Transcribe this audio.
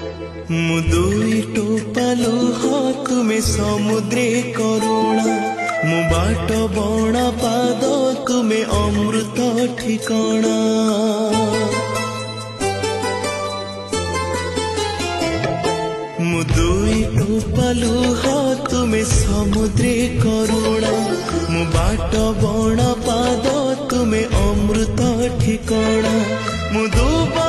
मु दुई टोपा लुह तुमे समुद्रे करुणा मु बाट बण पाद तुमे अमृत ठिकणा मु दुई टोपा लुह तुमे समुद्रे करुणा मु बाट बण पाद तुमे अमृत ठिकणा मु दुबा